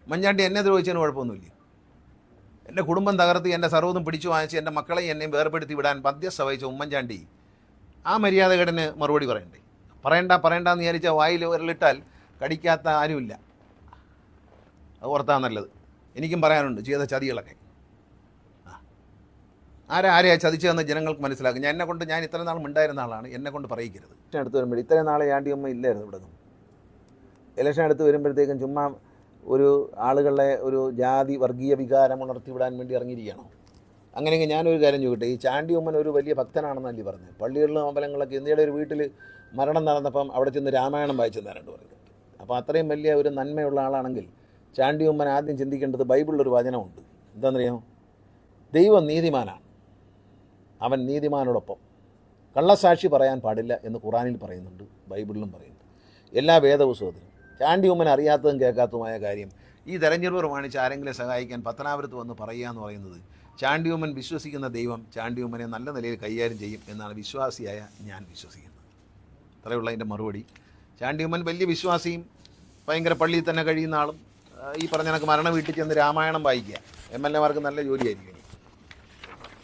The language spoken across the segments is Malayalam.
ഉമ്മൻചാണ്ടി എന്നെ ദ്രോഹിച്ചതിന് കുഴപ്പമൊന്നുമില്ല. എൻ്റെ കുടുംബം തകർത്ത് എൻ്റെ സർവ്വതും പിടിച്ചു വാങ്ങിച്ച് എൻ്റെ മക്കളെയും എന്നെയും വേർപെടുത്തി വിടാൻ മധ്യസ്ഥ വഹിച്ച ഉമ്മൻചാണ്ടി ആ മര്യാദകേടിന് മറുപടി പറയണ്ടേ? പറയണ്ടെന്ന് വിചാരിച്ചാൽ വായിൽ വിരലിട്ടാൽ കടിക്കാത്ത ആരുമില്ല. അത് ഓർത്താൽ നല്ലത്. എനിക്കും പറയാനുണ്ട് ചെയ്ത ചതികളൊക്കെ. ആരെയാ ചതിച്ചതെന്ന് ജനങ്ങൾക്ക് മനസ്സിലാക്കും. ഞാൻ ഇത്ര നാൾ മിണ്ടായിരുന്ന ആളാണ്, എന്നെ കൊണ്ട് പറയിക്കരുത്. ഇലക്ഷൻ അടുത്ത് വരുമ്പോൾ ഇത്രയും നാളെ ചാണ്ടിയമ്മ ഇല്ലായിരുന്നു ഇവിടെ. ഇലക്ഷൻ അടുത്ത് വരുമ്പോഴത്തേക്കും ചുമ്മാ ഒരു ആളുകളെ ഒരു ജാതി വർഗീയ വികാരം ഉണർത്തിവിടാൻ വേണ്ടി ഇറങ്ങിയിരിക്കുകയാണോ? അങ്ങനെയെങ്കിൽ ഞാനൊരു കാര്യം ചോദിക്കട്ടെ, ഈ ചാണ്ടിയമ്മൻ ഒരു വലിയ ഭക്തനാണെന്നല്ലേ പറഞ്ഞത്? പള്ളികളിലും അമ്പലങ്ങളിലൊക്കെ ഇന്ത്യയുടെ ഒരു വീട്ടിൽ മരണം നടന്നപ്പം അവിടെ ചെന്ന് രാമായണം വായിച്ചെന്നാരണ്ട് പറയുന്നത്. അപ്പോൾ അത്രയും വലിയ ഒരു നന്മയുള്ള ആളാണെങ്കിൽ ചാണ്ടിയമ്മൻ ആദ്യം ചിന്തിക്കേണ്ടത് ബൈബിളിലൊരു വചനമുണ്ട്. എന്താണെന്നറിയാമോ? ദൈവം നീതിമാനാണ്, അവൻ നീതിമാനോടൊപ്പം. കള്ളസാക്ഷി പറയാൻ പാടില്ല എന്ന് ഖുറാനിൽ പറയുന്നുണ്ട്, ബൈബിളിലും പറയുന്നുണ്ട്, എല്ലാ വേദപുസ്തകത്തിലും. ചാണ്ടിയമ്മൻ അറിയാത്തതും കേൾക്കാത്തതുമായ കാര്യം ഈ തെരഞ്ഞെടുപ്പ് പ്രമാണിച്ച് ആരെങ്കിലും സഹായിക്കാൻ പത്തനാപുരത്ത് വന്ന് പറയുക എന്ന് പറയുന്നത്, ചാണ്ടിയമ്മൻ വിശ്വസിക്കുന്ന ദൈവം ചാണ്ടിയമ്മനെ നല്ല നിലയിൽ കൈകാര്യം ചെയ്യും എന്നാണ് വിശ്വാസിയായ ഞാൻ വിശ്വസിക്കുന്നത്. അത്രയുള്ള അതിൻ്റെ മറുപടി. ചാണ്ടിയമ്മൻ വലിയ വിശ്വാസിയും ഭയങ്കര പള്ളിയിൽ തന്നെ കഴിയുന്ന ആളും ഈ പറഞ്ഞ കണക്ക് മരണ വീട്ടിൽ ചെന്ന് രാമായണം വായിക്കുക, MLA മാർക്ക് നല്ല ജോലിയായിരിക്കും.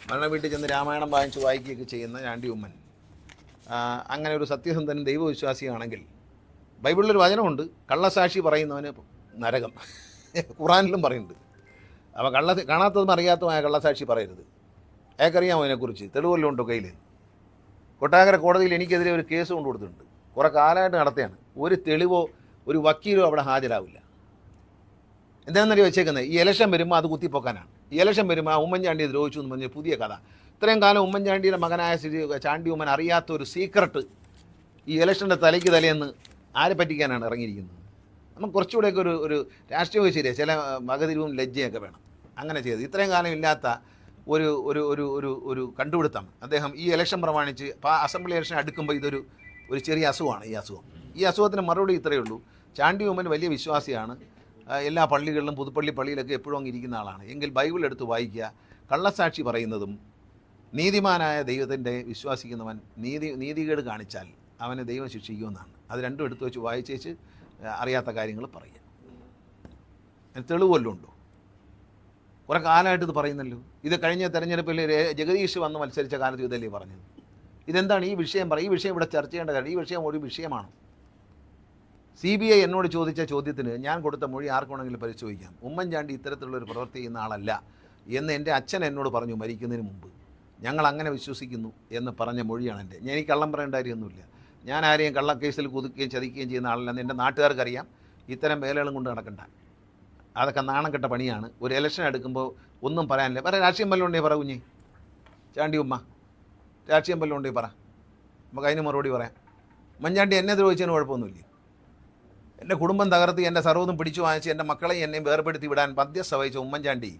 മരണ വീട്ടിൽ ചെന്ന് രാമായണം വായിക്കുകയൊക്കെ ചെയ്യുന്ന ചാണ്ടിയമ്മൻ അങ്ങനെ ഒരു സത്യസന്ധനും ദൈവവിശ്വാസിയാണെങ്കിൽ ബൈബിളിലൊരു വചനമുണ്ട്, കള്ളസാക്ഷി പറയുന്നവന് നരകം. ഖുറാനിലും പറയുന്നുണ്ട്. അപ്പോൾ കാണാത്തതും അറിയാത്തതുമായ കള്ളസാക്ഷി പറയരുത്. അയാൾക്കറിയാമോ അതിനെക്കുറിച്ച്? തെളിവെല്ലാം ഉണ്ടോ കയ്യിൽ? കൊട്ടാരക്കര കോടതിയിൽ എനിക്കെതിരെ ഒരു കേസ് കൊണ്ടു കൊടുത്തിട്ടുണ്ട്. കുറേ കാലമായിട്ട് നടത്തിയാണ്. ഒരു തെളിവോ ഒരു വക്കീലോ അവിടെ ഹാജരാവില്ല. എന്താണെന്നറിയോ വെച്ചേക്കുന്നത്? ഈ ഇലക്ഷൻ വരുമ്പോൾ അത് കുത്തിപ്പൊക്കാനാണ്. ഈ ഇലക്ഷൻ വരുമ്പോൾ ആ ഉമ്മൻചാണ്ടിയെ ദ്രോഹിച്ചു എന്ന് പറഞ്ഞ് പുതിയ കഥ. ഇത്രയും കാലം ഉമ്മൻചാണ്ടിയുടെ മകനായ ചാണ്ടിയമ്മൻ അറിയാത്തൊരു സീക്രട്ട് ഈ ഇലക്ഷൻ്റെ തലയ്ക്ക് തലേന്ന് ആരെ പറ്റിക്കാനാണ് ഇറങ്ങിയിരിക്കുന്നത്? നമുക്ക് കുറച്ചുകൂടെയൊക്കെ ഒരു രാഷ്ട്രീയമൊക്കെ ശരിയാണ്, ചില വകതിരിവും ലജ്ജയൊക്കെ വേണം. അങ്ങനെ ചെയ്ത് ഇത്രയും കാലം ഇല്ലാത്ത ഒരു ഒരു ഒരു ഒരു ഒരു കണ്ടുപിടുത്തം അദ്ദേഹം ഈ ഇലക്ഷൻ പ്രമാണിച്ച് അസംബ്ലി ഇലക്ഷൻ അടുക്കുമ്പോൾ ഇതൊരു ചെറിയ അസുഖമാണ്. ഈ അസുഖത്തിന് മറുപടി ഇത്രയേ ഉള്ളൂ. ചാണ്ടിയമ്മൻ വലിയ വിശ്വാസിയാണ്, എല്ലാ പള്ളികളിലും പുതുപ്പള്ളി പള്ളിയിലൊക്കെ എപ്പോഴും അങ്ങ് ഇരിക്കുന്ന ആളാണ്. എങ്കിൽ ബൈബിൾ എടുത്ത് വായിക്കുക. കള്ളസാക്ഷി പറയുന്നതും നീതിമാനായ ദൈവത്തിൻ്റെ വിശ്വാസിക്കുന്നവൻ നീതികേട് കാണിച്ചാൽ അവനെ ദൈവം ശിക്ഷിക്കുമെന്നാണ്. അത് രണ്ടും എടുത്തു വെച്ച് വായിച്ചേച്ച് അറിയാത്ത കാര്യങ്ങൾ പറയുക. തെളിവല്ലോ ഉണ്ടോ? കുറേ കാലമായിട്ട് ഇത് പറയുന്നല്ലോ. ഇത് കഴിഞ്ഞ തെരഞ്ഞെടുപ്പിൽ ജഗദീഷ് വന്ന് മത്സരിച്ച കാലത്ത് ഇതല്ലേ പറഞ്ഞത്? ഇതെന്താണ് ഈ വിഷയം ഈ വിഷയം ഇവിടെ ചർച്ച ചെയ്യേണ്ട കാര്യം? ഈ വിഷയം ഒരു വിഷയമാണ്. CBI എന്നോട് ചോദിച്ച ചോദ്യത്തിന് ഞാൻ കൊടുത്ത മൊഴി ആർക്കാണെങ്കിലും പരിശോധിക്കാം. ഉമ്മൻചാണ്ടി ഇത്തരത്തിലുള്ളൊരു പ്രവൃത്തി ചെയ്യുന്ന ആളല്ല എന്ന് എൻ്റെ അച്ഛൻ എന്നോട് പറഞ്ഞു മരിക്കുന്നതിന് മുമ്പ്. ഞങ്ങൾ അങ്ങനെ വിശ്വസിക്കുന്നു എന്ന് പറഞ്ഞ മൊഴിയാണ് എൻ്റെ. എനിക്ക് കള്ളം പറയേണ്ട കാര്യമൊന്നുമില്ല. ഞാൻ ആരെയും കള്ളക്കേസിൽ കുതുക്കുകയും ചതിക്കുകയും ചെയ്യുന്ന ആളല്ലെന്ന് എൻ്റെ നാട്ടുകാർക്കറിയാം. ഇത്തരം വേലകളും കൊണ്ട് നടക്കണ്ട. അതൊക്കെ നാണം കെട്ട പണിയാണ്. ഒരു ഇലക്ഷൻ എടുക്കുമ്പോൾ ഒന്നും പറയാനില്ല. രാഷ്ട്രീയം വല്ലതും ഉണ്ടെങ്കിൽ പറ കുഞ്ഞേ, ചാണ്ടിയമ്മ, രാഷ്ട്രീയം വല്ലതും ഉണ്ടെങ്കിൽ പറ, നമുക്ക് അതിന് മറുപടി പറയാം. ഉമ്മൻചാണ്ടി എന്നെ ദ്രോഹിച്ചതിന് കുഴപ്പമൊന്നുമില്ല. എൻ്റെ കുടുംബം തകർത്ത് എൻ്റെ സർവ്വതും പിടിച്ചു വാങ്ങിച്ച് എൻ്റെ മക്കളെയും എന്നെയും വേർപെടുത്തി വിടാൻ മധ്യസ്ഥ വഹിച്ച ഉമ്മൻചാണ്ടി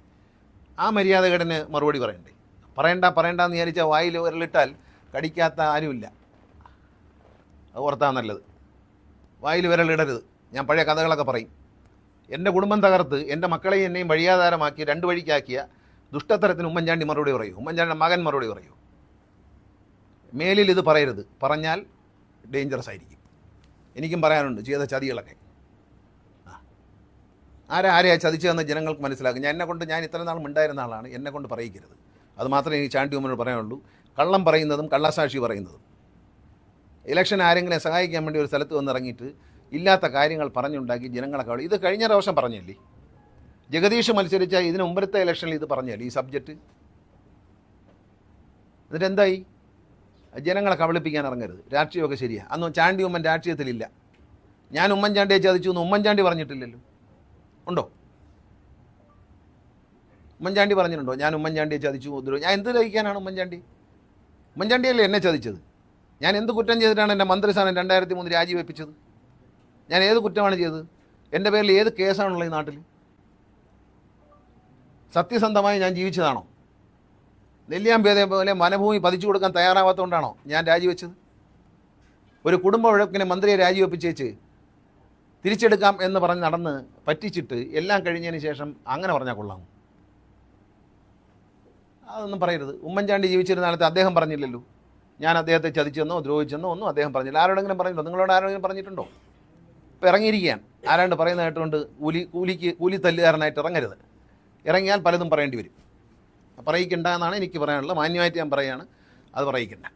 ആ മര്യാദകേടിന് മറുപടി പറയണ്ടേ? പറയണ്ടെന്ന് വിചാരിച്ചാൽ വായിൽ വിരലിട്ടാൽ കടിക്കാത്ത ആരുമില്ല. അത് ഓർത്താൽ നല്ലത്. വായിൽ വിരലിടരുത്. ഞാൻ പഴയ കഥകളൊക്കെ പറയും. എൻ്റെ കുടുംബം തകർത്ത് എൻ്റെ മക്കളെയും എന്നെയും വഴിയാധാരമാക്കി രണ്ട് വഴിക്കാക്കിയ ദുഷ്ടത്തരത്തിന് ഉമ്മൻചാണ്ടി മറുപടി പറയൂ? ഉമ്മൻചാണ്ടിയുടെ മകൻ മറുപടി പറയൂ? മേലിൽ ഇത് പറയരുത്. പറഞ്ഞാൽ ഡേഞ്ചറസ് ആയിരിക്കും. എനിക്കും പറയാനുണ്ട് ചെയ്ത ചതികളൊക്കെ. ആരെയാ ചതിച്ചതെന്ന് ജനങ്ങൾക്ക് മനസ്സിലാക്കും. ഞാൻ ഇത്ര നാൾ മിണ്ടായിരുന്ന ആളാണ്, എന്നെ കൊണ്ട് പറയിക്കരുത്. അത് മാത്രമേ എനിക്ക് ചാണ്ടിയമ്മനോട് പറയാനുള്ളൂ. കള്ളം പറയുന്നതും കള്ളസാക്ഷി പറയുന്നതും. ഇലക്ഷൻ ആരെങ്കിലും സഹായിക്കാൻ വേണ്ടി ഒരു സ്ഥലത്ത് വന്നിറങ്ങിയിട്ട് ഇല്ലാത്ത കാര്യങ്ങൾ പറഞ്ഞുണ്ടാക്കി ജനങ്ങളൊക്കെ ഇത് കഴിഞ്ഞ പ്രാവശ്യം പറഞ്ഞല്ലേ? ജഗദീഷ് മത്സരിച്ച ഇതിന് മുമ്പത്തെ ഇലക്ഷനിൽ ഇത് പറഞ്ഞല്ലേ ഈ സബ്ജക്റ്റ്? എന്നിട്ട് എന്തായി? ജനങ്ങളെ കബളിപ്പിക്കാൻ ഇറങ്ങരുത്. രാഷ്ട്രീയമൊക്കെ ശരിയാണ്. അന്ന് ചാണ്ടിയമ്മൻ രാഷ്ട്രീയത്തിലില്ല. ഞാൻ ഉമ്മൻചാണ്ടിയെ ചതിച്ചു എന്ന് ഉമ്മൻചാണ്ടി പറഞ്ഞിട്ടില്ലല്ലോ. ഉണ്ടോ? ഉമ്മൻചാണ്ടി പറഞ്ഞിട്ടുണ്ടോ ഞാൻ ഉമ്മൻചാണ്ടിയെ ചതിച്ചു? ഞാൻ എന്ത് ചതിക്കാനാണ് ഉമ്മൻചാണ്ടിയല്ലേ എന്നെ ചതിച്ചത്? ഞാൻ എന്ത് കുറ്റം ചെയ്തിട്ടാണ് എൻ്റെ മന്ത്രിസ്ഥാനം 2003 രാജിവെപ്പിച്ചത്? ഞാൻ ഏത് കുറ്റമാണ് ചെയ്തത്? എൻ്റെ പേരിൽ ഏത് കേസാണുള്ളത് ഈ നാട്ടിൽ? സത്യസന്ധമായി ഞാൻ ജീവിച്ചതാണോ? നെല്ലിയാമ്പേദയെ പോലെ വനഭൂമി പതിച്ചു കൊടുക്കാൻ തയ്യാറാവാത്തതുകൊണ്ടാണോ ഞാൻ രാജിവെച്ചത്? ഒരു കുടുംബ വഴക്കിനെ മന്ത്രിയെ രാജിവെപ്പിച്ചേച്ച് തിരിച്ചെടുക്കാം എന്ന് പറഞ്ഞ് നടന്ന് പറ്റിച്ചിട്ട് എല്ലാം കഴിഞ്ഞതിന് ശേഷം അങ്ങനെ പറഞ്ഞാൽ കൊള്ളാമോ? അതൊന്നും പറയരുത്. ഉമ്മൻചാണ്ടി ജീവിച്ചിരുന്ന കാലത്ത് അദ്ദേഹം പറഞ്ഞില്ലല്ലോ ഞാൻ അദ്ദേഹത്തെ ചതിച്ചെന്നോ ദ്രോഹിച്ചെന്നോ ഒന്നും അദ്ദേഹം പറഞ്ഞില്ല. ആരോടെങ്കിലും പറഞ്ഞിട്ടുണ്ടോ? നിങ്ങളോട് ആരോടെങ്കിലും പറഞ്ഞിട്ടുണ്ടോ? ഇപ്പോൾ ഇറങ്ങിയിരിക്കുകയാണ്. ആരാണ്ട് പറയുന്ന കേട്ടുകൊണ്ട് കൂലി തല്ലുകാരനായിട്ട് ഇറങ്ങരുത്. ഇറങ്ങിയാൽ പലതും പറയേണ്ടി വരും. പറയിക്കണ്ട എന്നാണ് എനിക്ക് പറയാനുള്ളത്. മാന്യമായിട്ട് ഞാൻ പറയുകയാണ്, അത് പറയിക്കണ്ട.